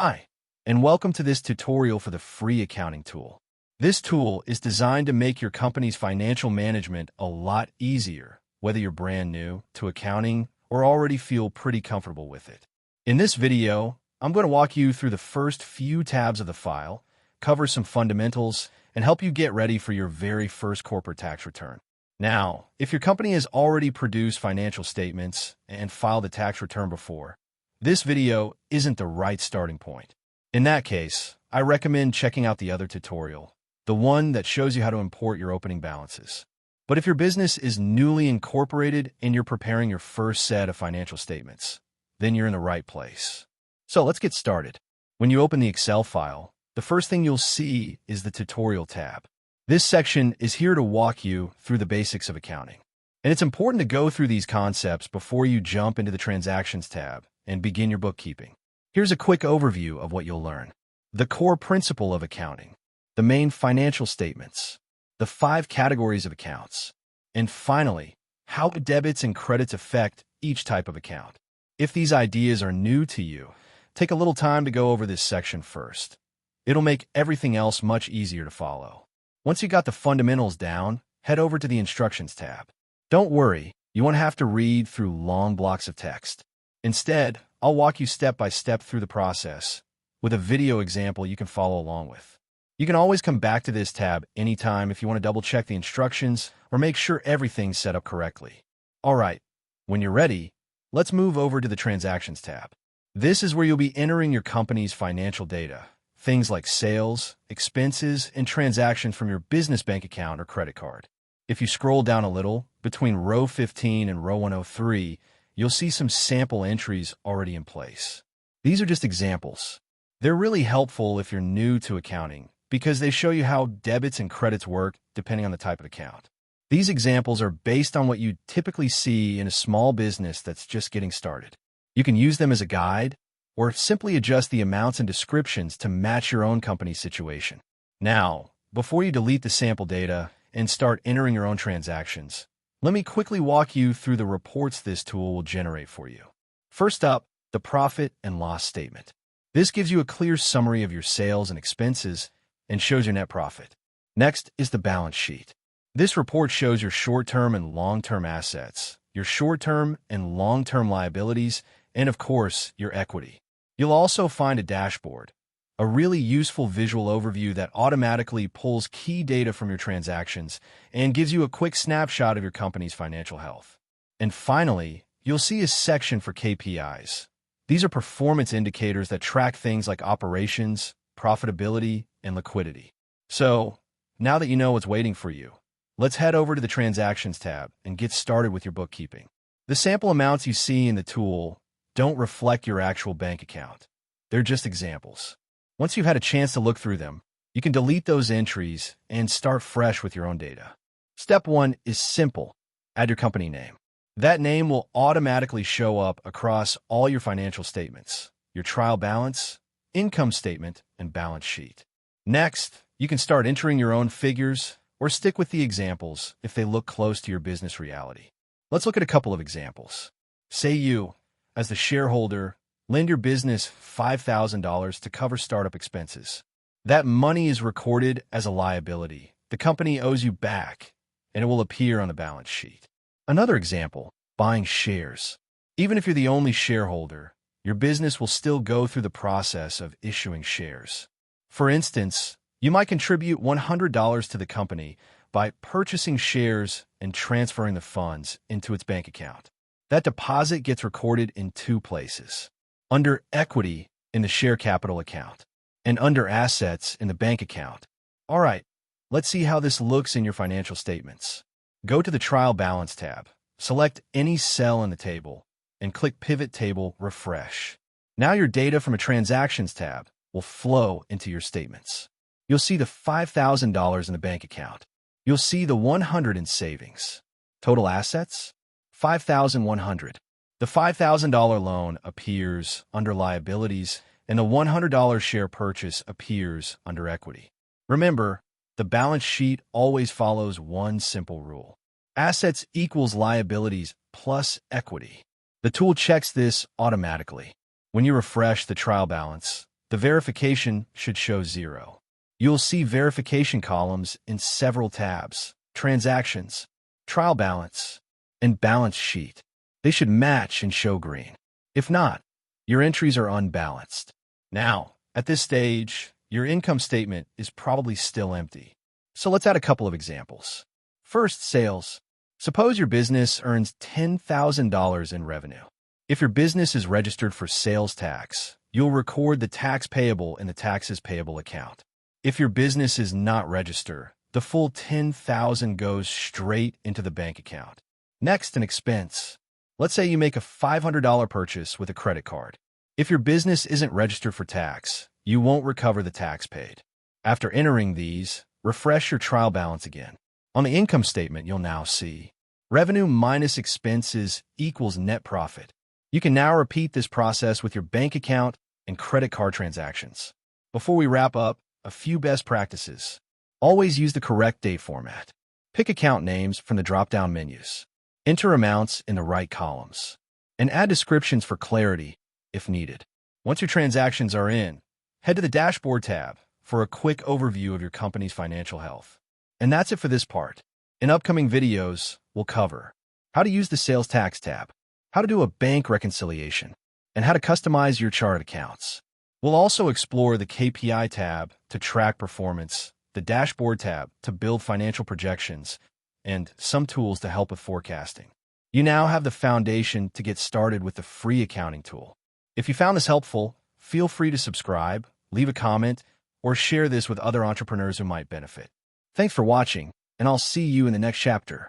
Hi, and welcome to this tutorial for the free accounting tool. This tool is designed to make your company's financial management a lot easier, whether you're brand new to accounting or already feel pretty comfortable with it. In this video, I'm going to walk you through the first few tabs of the file, cover some fundamentals, and help you get ready for your very first corporate tax return. Now, if your company has already produced financial statements and filed a tax return before, this video isn't the right starting point. In that case, I recommend checking out the other tutorial, the one that shows you how to import your opening balances. But if your business is newly incorporated and you're preparing your first set of financial statements, then you're in the right place. So let's get started. When you open the Excel file, the first thing you'll see is the Tutorial tab. This section is here to walk you through the basics of accounting. And it's important to go through these concepts before you jump into the Transactions tab and begin your bookkeeping. Here's a quick overview of what you'll learn. The core principle of accounting, the main financial statements, the 5 categories of accounts, and finally, how debits and credits affect each type of account. If these ideas are new to you, take a little time to go over this section first. It'll make everything else much easier to follow. Once you got the fundamentals down, head over to the Instructions tab. Don't worry, you won't have to read through long blocks of text. Instead, I'll walk you step by step through the process with a video example you can follow along with. You can always come back to this tab anytime if you want to double-check the instructions or make sure everything's set up correctly. All right, when you're ready, let's move over to the Transactions tab. This is where you'll be entering your company's financial data, things like sales, expenses, and transactions from your business bank account or credit card. If you scroll down a little, between row 15 and row 103, you'll see some sample entries already in place. These are just examples. They're really helpful if you're new to accounting because they show you how debits and credits work depending on the type of account. These examples are based on what you typically see in a small business that's just getting started. You can use them as a guide or simply adjust the amounts and descriptions to match your own company's situation. Now, before you delete the sample data and start entering your own transactions, let me quickly walk you through the reports this tool will generate for you. First up, the profit and loss statement. This gives you a clear summary of your sales and expenses and shows your net profit. Next is the balance sheet. This report shows your short-term and long-term assets, your short-term and long-term liabilities, and of course, your equity. You'll also find a dashboard, a really useful visual overview that automatically pulls key data from your transactions and gives you a quick snapshot of your company's financial health. And finally, you'll see a section for KPIs. These are performance indicators that track things like operations, profitability, and liquidity. So, now that you know what's waiting for you, let's head over to the Transactions tab and get started with your bookkeeping. The sample amounts you see in the tool don't reflect your actual bank account. They're just examples. Once you've had a chance to look through them, you can delete those entries and start fresh with your own data. Step 1 is simple. Add your company name. That name will automatically show up across all your financial statements, your trial balance, income statement, and balance sheet. Next, you can start entering your own figures or stick with the examples if they look close to your business reality. Let's look at a couple of examples. Say you, as the shareholder, lend your business $5,000 to cover startup expenses. That money is recorded as a liability. The company owes you back, and it will appear on the balance sheet. Another example, buying shares. Even if you're the only shareholder, your business will still go through the process of issuing shares. For instance, you might contribute $100 to the company by purchasing shares and transferring the funds into its bank account. That deposit gets recorded in 2 places. Under equity in the share capital account, and under assets in the bank account. All right, let's see how this looks in your financial statements. Go to the Trial Balance tab, select any cell in the table, and click Pivot Table Refresh. Now your data from a Transactions tab will flow into your statements. You'll see the $5,000 in the bank account. You'll see the $100 in savings. Total assets? $5,100. The $5,000 loan appears under liabilities, and the $100 share purchase appears under equity. Remember, the balance sheet always follows one simple rule. Assets equals liabilities plus equity. The tool checks this automatically. When you refresh the trial balance, the verification should show 0. You'll see verification columns in several tabs: transactions, trial balance, and balance sheet. They should match and show green. If not, your entries are unbalanced. Now, at this stage, your income statement is probably still empty. So let's add a couple of examples. First, sales. Suppose your business earns $10,000 in revenue. If your business is registered for sales tax, you'll record the tax payable in the taxes payable account. If your business is not registered, the full $10,000 goes straight into the bank account. Next, an expense. Let's say you make a $500 purchase with a credit card. If your business isn't registered for tax, you won't recover the tax paid. After entering these, refresh your trial balance again. On the income statement, you'll now see revenue minus expenses equals net profit. You can now repeat this process with your bank account and credit card transactions. Before we wrap up, a few best practices. Always use the correct date format. Pick account names from the drop-down menus. Enter amounts in the right columns. And add descriptions for clarity if needed. Once your transactions are in, head to the Dashboard tab for a quick overview of your company's financial health. And that's it for this part. In upcoming videos, we'll cover how to use the Sales Tax tab, how to do a bank reconciliation, and how to customize your chart accounts. We'll also explore the KPI tab to track performance, the Dashboard tab to build financial projections, and some tools to help with forecasting. You now have the foundation to get started with the free accounting tool. If you found this helpful, feel free to subscribe, leave a comment, or share this with other entrepreneurs who might benefit. Thanks for watching, and I'll see you in the next chapter.